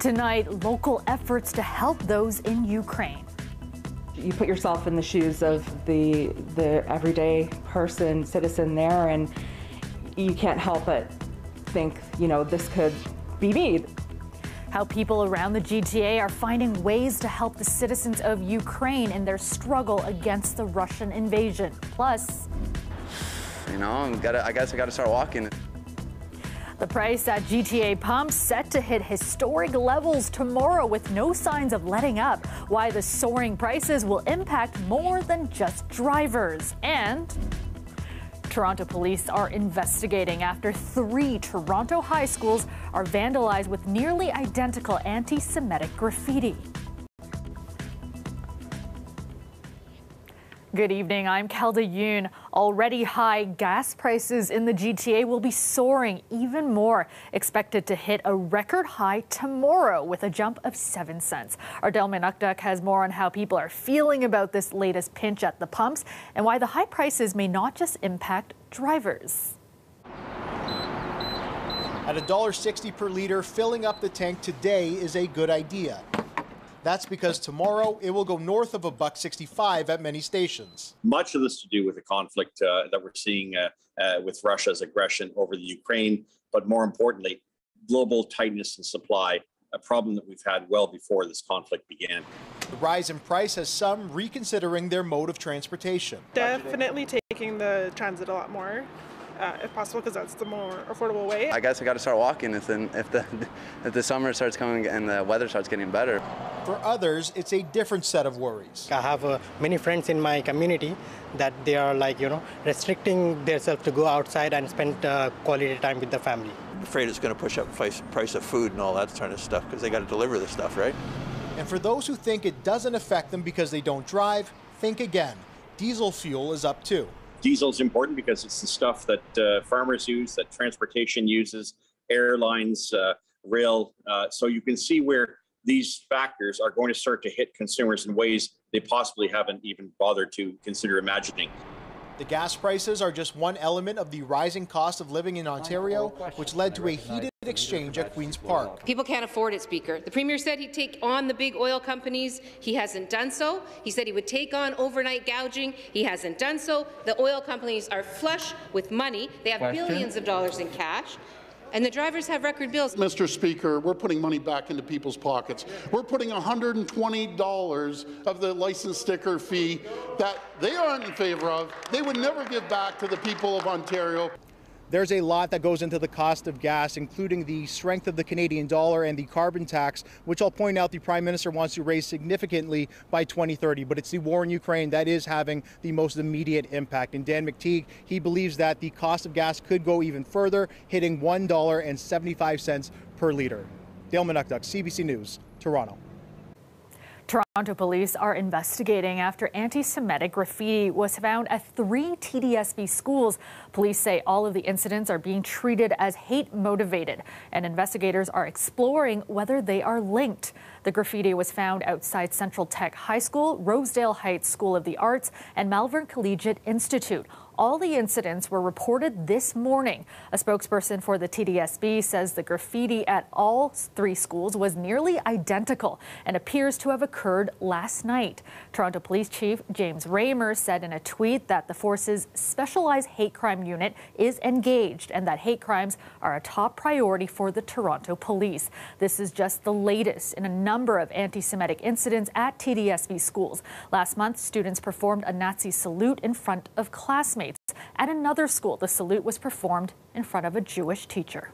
Tonight, local efforts to help those in Ukraine. You put yourself in the shoes of the everyday person, citizen there, and you can't help but think, you know, this could be me. How people around the GTA are finding ways to help the citizens of Ukraine in their struggle against the Russian invasion. Plus, you know, I guess I gotta start walking. The price at GTA pumps set to hit historic levels tomorrow with no signs of letting up. Why the soaring prices will impact more than just drivers. And Toronto police are investigating after 3 Toronto high schools are vandalized with nearly identical anti-Semitic graffiti. Good evening, I'm Kelda Yoon. Already high gas prices in the GTA will be soaring even more, expected to hit a record high tomorrow with a jump of 7 cents. Our Del Minukduk has more on how people are feeling about this latest pinch at the pumps and why the high prices may not just impact drivers. At $1.60 per liter, filling up the tank today is a good idea. That's because tomorrow it will go north of $1.65 at many stations. Much of this to do with the conflict that we're seeing with Russia's aggression over the Ukraine, but more importantly, global tightness in supply, a problem that we've had well before this conflict began. The rise in price has some reconsidering their mode of transportation. Definitely taking the transit a lot more. If possible, because that's the more affordable way. I guess I got to start walking if the summer starts coming and the weather starts getting better. For others, it's a different set of worries. I have many friends in my community that they are restricting themselves to go outside and spend quality time with the family. I'm afraid it's going to push up price of food and all that kind of stuff because they got to deliver the stuff, right? And for those who think it doesn't affect them because they don't drive, think again. Diesel fuel is up too. Diesel is important because it's the stuff that farmers use, that transportation uses, airlines, rail. So you can see where these factors are going to start to hit consumers in ways they possibly haven't even bothered to consider imagining. The gas prices are just one element of the rising cost of living in Ontario, which led to a heated exchange at Queen's Park. People can't afford it, Speaker. The Premier said he'd take on the big oil companies. He hasn't done so. He said he would take on overnight gouging. He hasn't done so. The oil companies are flush with money. They have billions of dollars in cash. And the drivers have record bills. Mr. Speaker, we're putting money back into people's pockets. We're putting $120 of the license sticker fee that they aren't in favor of. They would never give back to the people of Ontario. There's a lot that goes into the cost of gas, including the strength of the Canadian dollar and the carbon tax, which I'll point out the Prime Minister wants to raise significantly by 2030. But it's the war in Ukraine that is having the most immediate impact. And Dan McTeague, he believes that the cost of gas could go even further, hitting $1.75 per liter. Dale Minukduk, CBC News, Toronto. Toronto police are investigating after anti-Semitic graffiti was found at 3 TDSB schools. Police say all of the incidents are being treated as hate-motivated, and investigators are exploring whether they are linked. The graffiti was found outside Central Tech High School, Rosedale Heights School of the Arts, and Malvern Collegiate Institute. All the incidents were reported this morning. A spokesperson for the TDSB says the graffiti at all 3 schools was nearly identical and appears to have occurred last night. Toronto Police Chief James Raymer said in a tweet that the force's specialized hate crime unit is engaged and that hate crimes are a top priority for the Toronto Police. This is just the latest in a number of anti-Semitic incidents at TDSB schools. Last month, students performed a Nazi salute in front of classmates. At another school, the salute was performed in front of a Jewish teacher.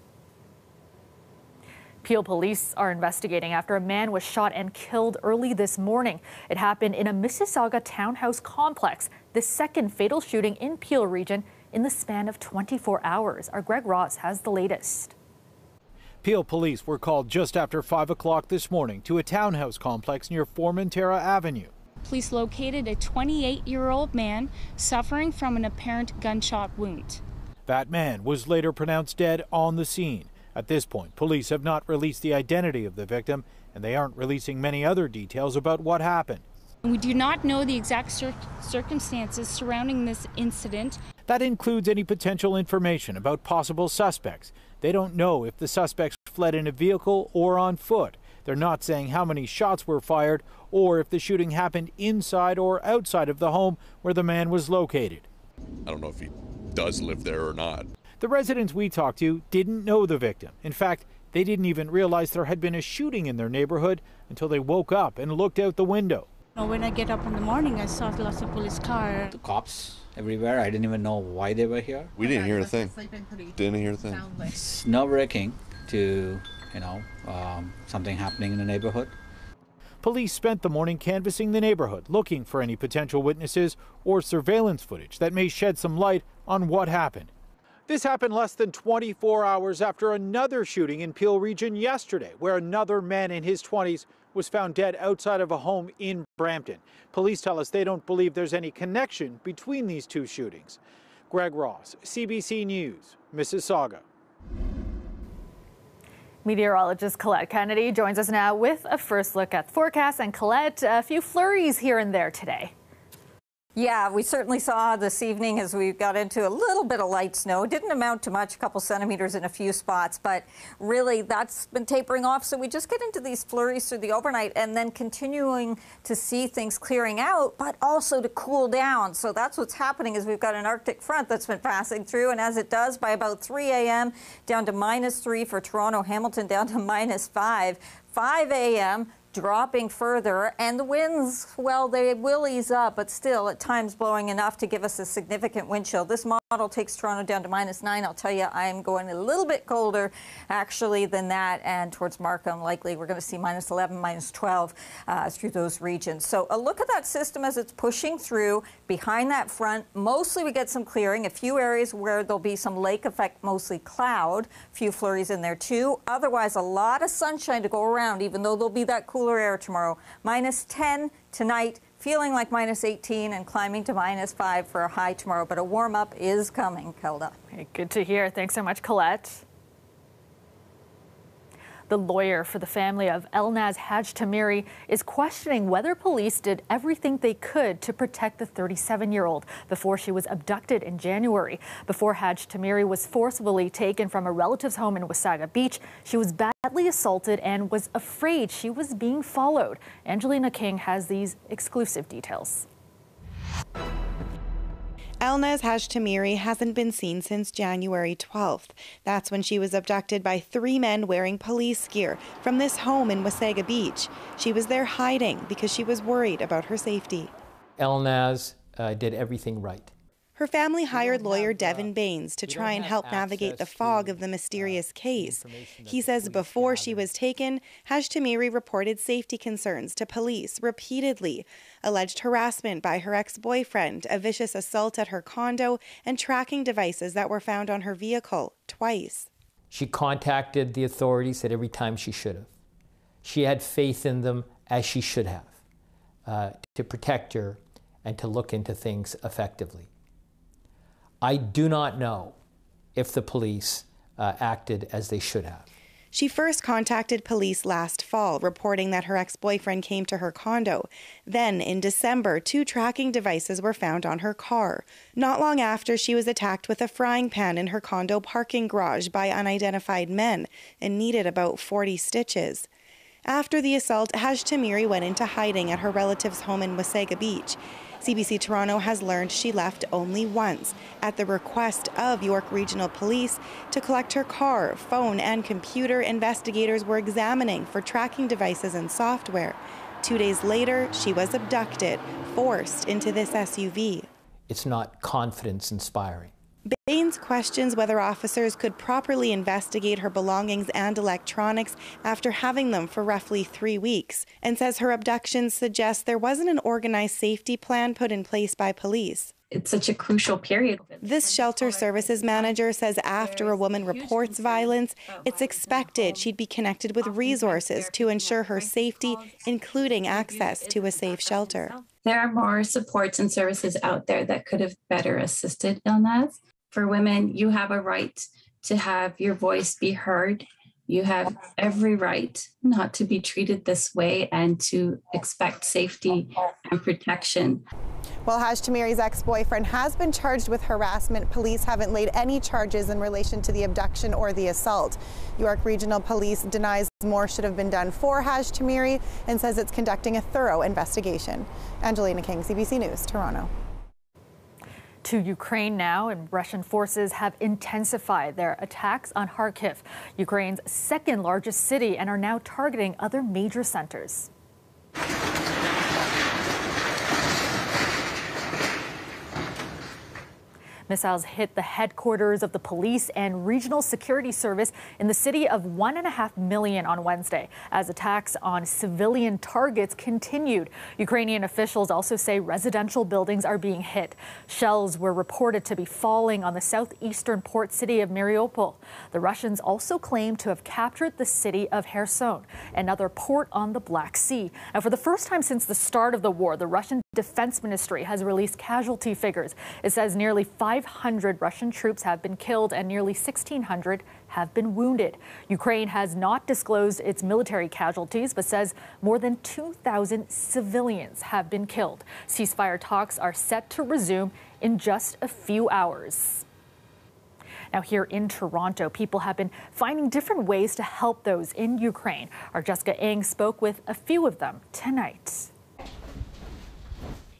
Peel police are investigating after a man was shot and killed early this morning. It happened in a Mississauga townhouse complex, the second fatal shooting in Peel region in the span of 24 hours. Our Greg Ross has the latest. Peel police were called just after 5 o'clock this morning to a townhouse complex near Formentera Avenue. Police located a 28-year-old man suffering from an apparent gunshot wound. That man was later pronounced dead on the scene. At this point, police have not released the identity of the victim, and they aren't releasing many other details about what happened. We do not know the exact circumstances surrounding this incident. That includes any potential information about possible suspects. They don't know if the suspects fled in a vehicle or on foot. They're not saying how many shots were fired or if the shooting happened inside or outside of the home where the man was located. I don't know if he does live there or not. The residents we talked to didn't know the victim. In fact, they didn't even realize there had been a shooting in their neighborhood until they woke up and looked out the window. When I get up in the morning, I saw lots of police cars. The cops everywhere. I didn't even know why they were here. We didn't hear a thing. Didn't hear a thing. It's nerve-wracking to, something happening in the neighborhood. Police spent the morning canvassing the neighborhood, looking for any potential witnesses or surveillance footage that may shed some light on what happened. This happened less than 24 hours after another shooting in Peel Region yesterday, where another man in his 20s was found dead outside of a home in Brampton. Police tell us they don't believe there's any connection between these two shootings. Greg Ross, CBC News, Mississauga. Meteorologist Colette Kennedy joins us now with a first look at the forecast. And Colette, a few flurries here and there today. Yeah, we certainly saw this evening as we got into a little bit of light snow. It didn't amount to much, a couple centimeters in a few spots, but really that's been tapering off. So we just get into these flurries through the overnight and then continuing to see things clearing out, but also to cool down. So that's what's happening is we've got an Arctic front that's been passing through, and as it does, by about 3 a.m. down to -3 for Toronto, Hamilton down to -5. 5 a.m. dropping further, and the winds, well, they will ease up, but still at times blowing enough to give us a significant wind chill. This model takes Toronto down to -9. I'll tell you, I'm going a little bit colder actually than that, and towards Markham likely we're going to see -11, -12 through those regions. So a look at that system as it's pushing through behind that front. Mostly we get some clearing, a few areas where there'll be some lake effect, mostly cloud, a few flurries in there too. Otherwise a lot of sunshine to go around, even though there'll be that cooler air tomorrow. -10 tonight, feeling like -18 and climbing to -5 for a high tomorrow, but a warm up is coming, Kelda. Okay, good to hear. Thanks so much, Colette. The lawyer for the family of Elnaz Hashtamiri is questioning whether police did everything they could to protect the 37-year-old before she was abducted in January. Before Hashtamiri was forcibly taken from a relative's home in Mississauga Beach, she was badly assaulted and was afraid she was being followed. Angelina King has these exclusive details. Elnaz Hashtamiri hasn't been seen since January 12th. That's when she was abducted by 3 men wearing police gear from this home in Mississauga Beach. She was there hiding because she was worried about her safety. Elnaz did everything right. Her family hired lawyer Devin Baines to try and help navigate the fog of the mysterious case. He says before she was taken, Hashtamiri reported safety concerns to police repeatedly, alleged harassment by her ex-boyfriend, a vicious assault at her condo, and tracking devices that were found on her vehicle twice. She contacted the authorities at every time she should have. She had faith in them as she should have, to protect her and to look into things effectively. I do not know if the police acted as they should have. She first contacted police last fall, reporting that her ex-boyfriend came to her condo. Then, in December, 2 tracking devices were found on her car. Not long after, she was attacked with a frying pan in her condo parking garage by unidentified men and needed about 40 stitches. After the assault, Hashtamiri went into hiding at her relative's home in Mississauga Beach. CBC Toronto has learned she left only once, at the request of York Regional Police, to collect her car, phone, and computer investigators were examining for tracking devices and software. 2 days later, she was abducted, forced into this SUV. It's not confidence-inspiring. Baines questions whether officers could properly investigate her belongings and electronics after having them for roughly 3 weeks, and says her abductions suggest there wasn't an organized safety plan put in place by police. It's such a crucial period. This shelter services manager says after a woman reports violence, it's expected she'd be connected with resources to ensure her safety, including access to a safe shelter. There are more supports and services out there that could have better assisted Elnaz. For women, you have a right to have your voice be heard. You have every right not to be treated this way and to expect safety and protection. Well, Hashtamiri's ex-boyfriend has been charged with harassment. Police haven't laid any charges in relation to the abduction or the assault. York Regional Police denies more should have been done for Hashtamiri and says it's conducting a thorough investigation. Angelina King, CBC News, Toronto. To Ukraine now, and Russian forces have intensified their attacks on Kharkiv, Ukraine's second largest city, and are now targeting other major centers. Missiles hit the headquarters of the police and regional security service in the city of 1.5 million on Wednesday, as attacks on civilian targets continued. Ukrainian officials also say residential buildings are being hit. Shells were reported to be falling on the southeastern port city of Mariupol. The Russians also claim to have captured the city of Kherson, another port on the Black Sea. And for the first time since the start of the war, the Russian Defense Ministry has released casualty figures. It says nearly 500 Russian troops have been killed and nearly 1,600 have been wounded. Ukraine has not disclosed its military casualties, but says more than 2,000 civilians have been killed. Ceasefire talks are set to resume in just a few hours. Now, here in Toronto, people have been finding different ways to help those in Ukraine. Our Jessica Ng spoke with a few of them tonight.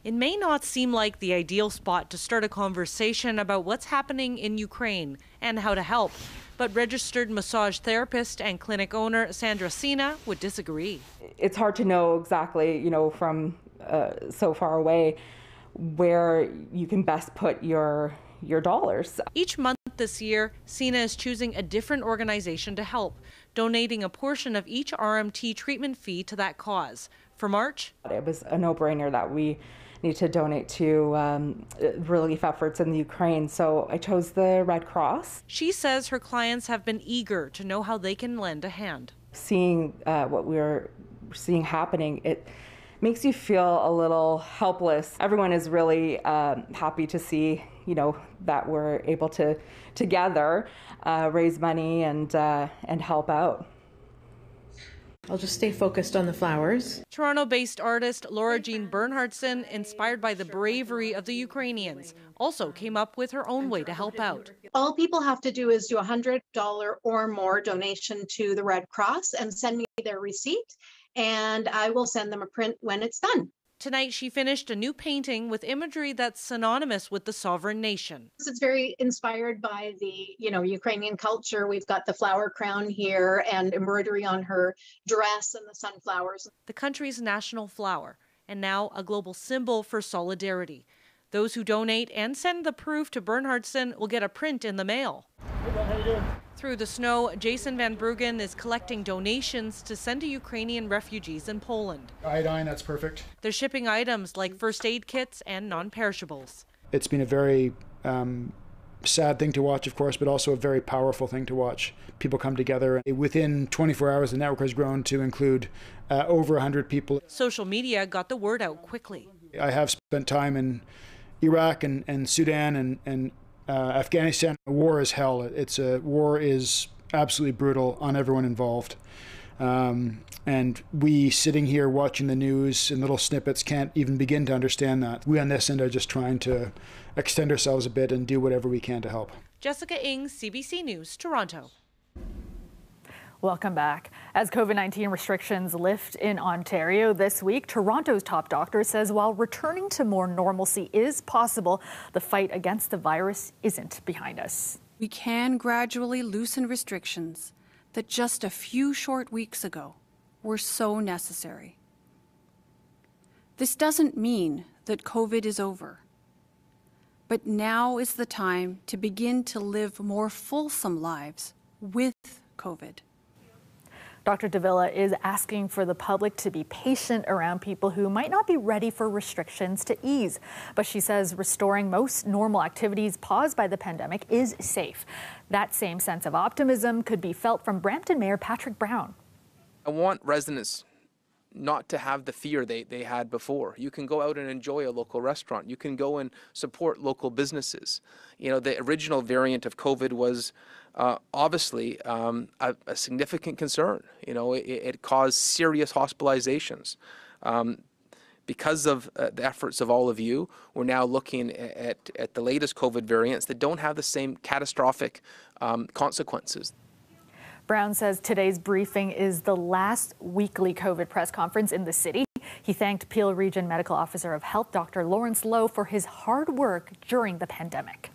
It may not seem like the ideal spot to start a conversation about what's happening in Ukraine and how to help, but registered massage therapist and clinic owner Sandra Sina would disagree. It's hard to know exactly, from so far away where you can best put your dollars. Each month this year, Sina is choosing a different organization to help, donating a portion of each RMT treatment fee to that cause. For March, it was a no-brainer that we need to donate to relief efforts in the Ukraine, so I chose the Red Cross. She says her clients have been eager to know how they can lend a hand. Seeing what we're seeing happening, it makes you feel a little helpless. Everyone is really happy to see, that we're able to together raise money and help out. I'll just stay focused on the flowers. Toronto-based artist Laura Jean Bernhardson, inspired by the bravery of the Ukrainians, also came up with her own way to help out. All people have to do is do a $100 or more donation to the Red Cross and send me their receipt, and I will send them a print when it's done. Tonight, she finished a new painting with imagery that's synonymous with the sovereign nation. It's very inspired by the, Ukrainian culture. We've got the flower crown here and embroidery on her dress and the sunflowers. The country's national flower, and now a global symbol for solidarity. Those who donate and send the proof to Bernhardson will get a print in the mail. Hey, how you doing? Through the snow, Jason Van Bruggen is collecting donations to send to Ukrainian refugees in Poland. Iodine, that's perfect. They're shipping items like first aid kits and non-perishables. It's been a very sad thing to watch, of course, but also a very powerful thing to watch. People come together. Within 24 hours, the network has grown to include over 100 people. Social media got the word out quickly. I have spent time in Iraq and Sudan and Afghanistan. War is hell. War is absolutely brutal on everyone involved. And we sitting here watching the news in little snippets can't even begin to understand that. We on this end are just trying to extend ourselves a bit and do whatever we can to help. Jessica Ng, CBC News, Toronto. Welcome back. As COVID-19 restrictions lift in Ontario this week, Toronto's top doctor says while returning to more normalcy is possible, the fight against the virus isn't behind us. We can gradually loosen restrictions that just a few short weeks ago were so necessary. This doesn't mean that COVID is over, but now is the time to begin to live more fulsome lives with COVID. Dr. Davila is asking for the public to be patient around people who might not be ready for restrictions to ease. But she says restoring most normal activities paused by the pandemic is safe. That same sense of optimism could be felt from Brampton Mayor Patrick Brown. I want residents not to have the fear they had before. You can go out and enjoy a local restaurant. You can go and support local businesses. You know, the original variant of COVID was obviously a significant concern. You know, it caused serious hospitalizations. Because of the efforts of all of you, we're now looking at the latest COVID variants that don't have the same catastrophic consequences. Brown says today's briefing is the last weekly COVID press conference in the city. He thanked Peel Region Medical Officer of Health, Dr. Lawrence Lowe, for his hard work during the pandemic.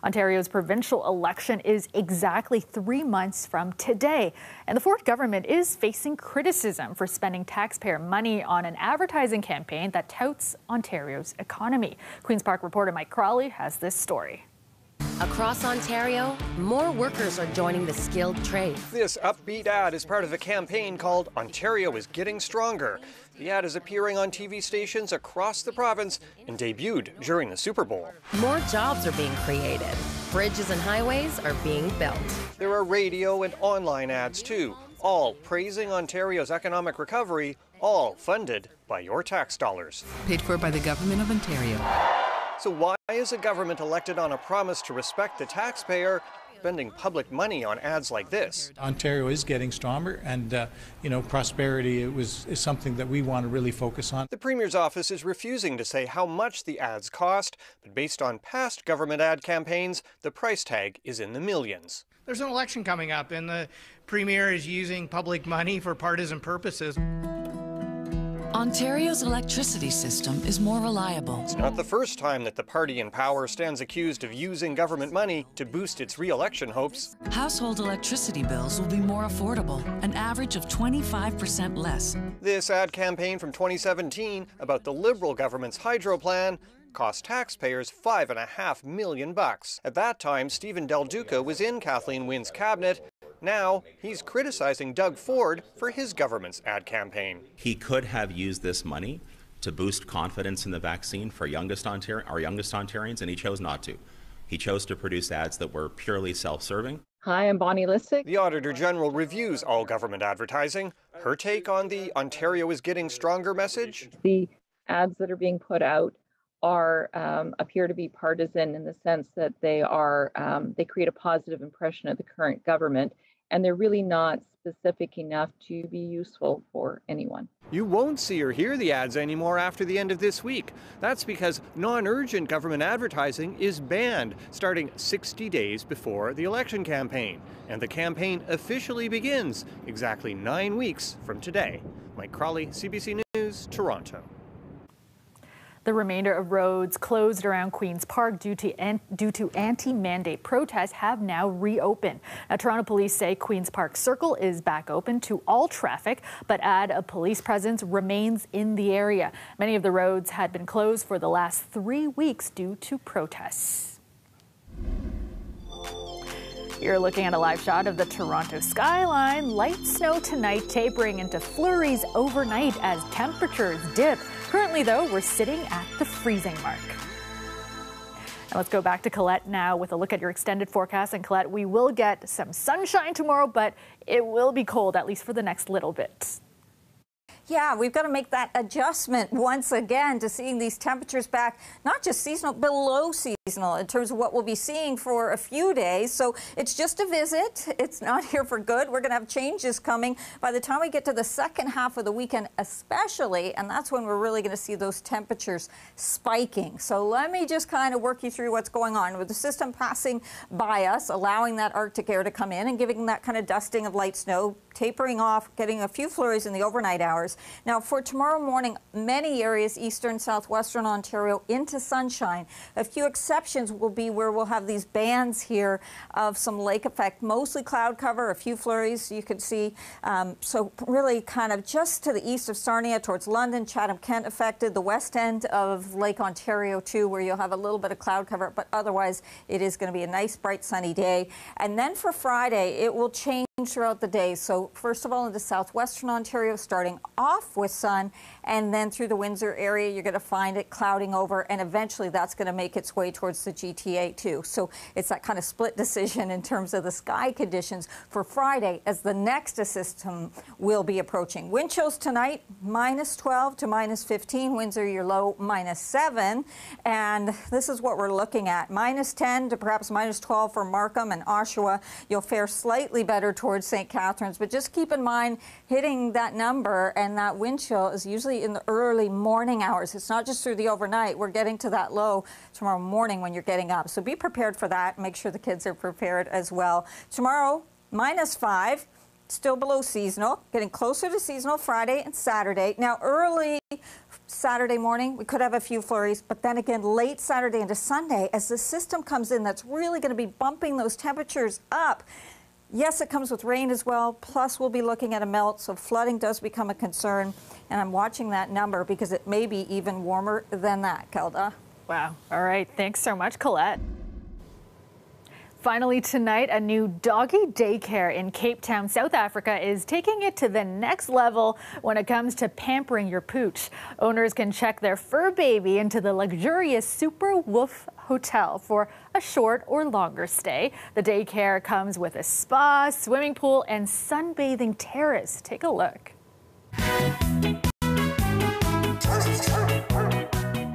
Ontario's provincial election is exactly 3 months from today, and the Ford government is facing criticism for spending taxpayer money on an advertising campaign that touts Ontario's economy. Queen's Park reporter Mike Crawley has this story. Across Ontario, more workers are joining the skilled trades. This upbeat ad is part of a campaign called Ontario is Getting Stronger. The ad is appearing on TV stations across the province and debuted during the Super Bowl. More jobs are being created. Bridges and highways are being built. There are radio and online ads too, all praising Ontario's economic recovery, all funded by your tax dollars. Paid for by the Government of Ontario. So why is a government elected on a promise to respect the taxpayer spending public money on ads like this? Ontario is getting stronger, and prosperity is something that we want to really focus on. The Premier's office is refusing to say how much the ads cost, but based on past government ad campaigns, the price tag is in the millions. There's an election coming up, and the Premier is using public money for partisan purposes. Ontario's electricity system is more reliable. It's not the first time that the party in power stands accused of using government money to boost its re-election hopes. Household electricity bills will be more affordable, an average of 25% less. This ad campaign from 2017 about the Liberal government's hydro plan cost taxpayers $5.5 million. At that time, Stephen Del Duca was in Kathleen Wynne's cabinet. Now, he's criticizing Doug Ford for his government's ad campaign. He could have used this money to boost confidence in the vaccine for our youngest Ontarians, and he chose not to. He chose to produce ads that were purely self-serving. Hi, I'm Bonnie Lissick. The Auditor General reviews all government advertising. Her take on the Ontario is Getting Stronger message? The ads that are being put out are appear to be partisan in the sense that they create a positive impression of the current government, and they're really not specific enough to be useful for anyone. You won't see or hear the ads anymore after the end of this week. That's because non-urgent government advertising is banned starting 60 days before the election campaign. And the campaign officially begins exactly 9 weeks from today. Mike Crawley, CBC News, Toronto. The remainder of roads closed around Queen's Park due to anti-mandate protests have now reopened. Now, Toronto police say Queen's Park Circle is back open to all traffic, but add a police presence remains in the area. Many of the roads had been closed for the last 3 weeks due to protests. You're looking at a live shot of the Toronto skyline. Light snow tonight, tapering into flurries overnight as temperatures dip. Currently, though, we're sitting at the freezing mark. And let's go back to Colette now with a look at your extended forecast. And Colette, we will get some sunshine tomorrow, but it will be cold, at least for the next little bit. Yeah, we've got to make that adjustment once again to seeing these temperatures back, not just seasonal, below seasonal in terms of what we'll be seeing for a few days. So it's just a visit. It's not here for good. We're going to have changes coming by the time we get to the second half of the weekend, especially, and that's when we're really going to see those temperatures spiking. So let me just kind of work you through what's going on with the system passing by us, allowing that Arctic air to come in and giving that kind of dusting of light snow, tapering off, getting a few flurries in the overnight hours. Now, for tomorrow morning, many areas, eastern, southwestern Ontario, into sunshine. A few exceptions will be where we'll have these bands here of some lake effect, mostly cloud cover, a few flurries you could see. So really kind of just to the east of Sarnia towards London, Chatham-Kent affected, the west end of Lake Ontario too, where you'll have a little bit of cloud cover, but otherwise it is going to be a nice, bright, sunny day. And then for Friday, it will change throughout the day. So first of all, into southwestern Ontario, starting off with sun, and then through the Windsor area, you're going to find it clouding over, and eventually that's going to make its way towards the GTA too. So it's that kind of split decision in terms of the sky conditions for Friday as the next system will be approaching. Wind chills tonight, -12 to -15. Windsor, your low, -7. And this is what we're looking at. -10 to perhaps -12 for Markham and Oshawa. You'll fare slightly better towards St. Catharines, but just keep in mind hitting that number and that wind chill is usually in the early morning hours. It's not just through the overnight. We're getting to that low tomorrow morning when you're getting up. So be prepared for that. Make sure the kids are prepared as well. Tomorrow, -5. Still below seasonal, getting closer to seasonal Friday and Saturday. Now, early Saturday morning, we could have a few flurries, but then again, late Saturday into Sunday, as the system comes in, that's really going to be bumping those temperatures up. Yes, it comes with rain as well, plus we'll be looking at a melt, so flooding does become a concern, and I'm watching that number because it may be even warmer than that, Kelda. Wow. All right. Thanks so much, Colette. Finally tonight, a new doggy daycare in Cape Town, South Africa is taking it to the next level when it comes to pampering your pooch. Owners can check their fur baby into the luxurious Super Woof Hotel for a short or longer stay. The daycare comes with a spa, swimming pool, and sunbathing terrace. Take a look.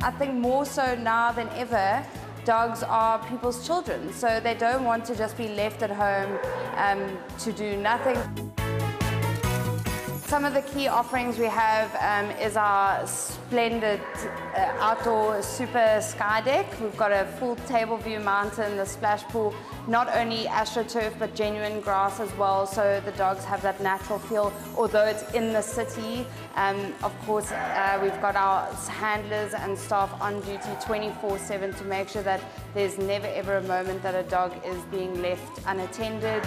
I think more so now than ever, dogs are people's children, so they don't want to just be left at home to do nothing. Some of the key offerings we have is our splendid outdoor super sky deck. We've got a full table view mountain, the splash pool, not only AstroTurf but genuine grass as well, so the dogs have that natural feel, although it's in the city. Of course, we've got our handlers and staff on duty 24/7 to make sure that there's never ever a moment that a dog is being left unattended.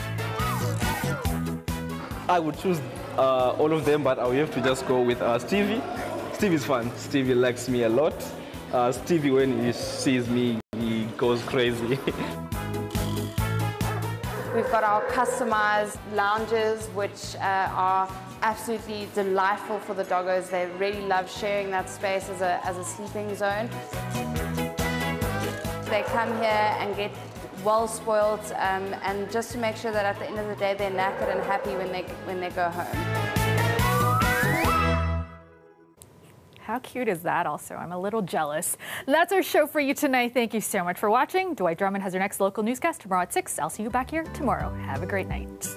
I would choose all of them, but I will have to just go with Stevie. Stevie's fun. Stevie likes me a lot. Stevie, when he sees me, he goes crazy. We've got our customized lounges, which are absolutely delightful for the doggos. They really love sharing that space as a sleeping zone. They come here and get well spoiled, and just to make sure that at the end of the day they're knackered and happy when they go home. How cute is that also? I'm a little jealous. That's our show for you tonight. Thank you so much for watching. Dwight Drummond has your next local newscast tomorrow at 6. I'll see you back here tomorrow. Have a great night.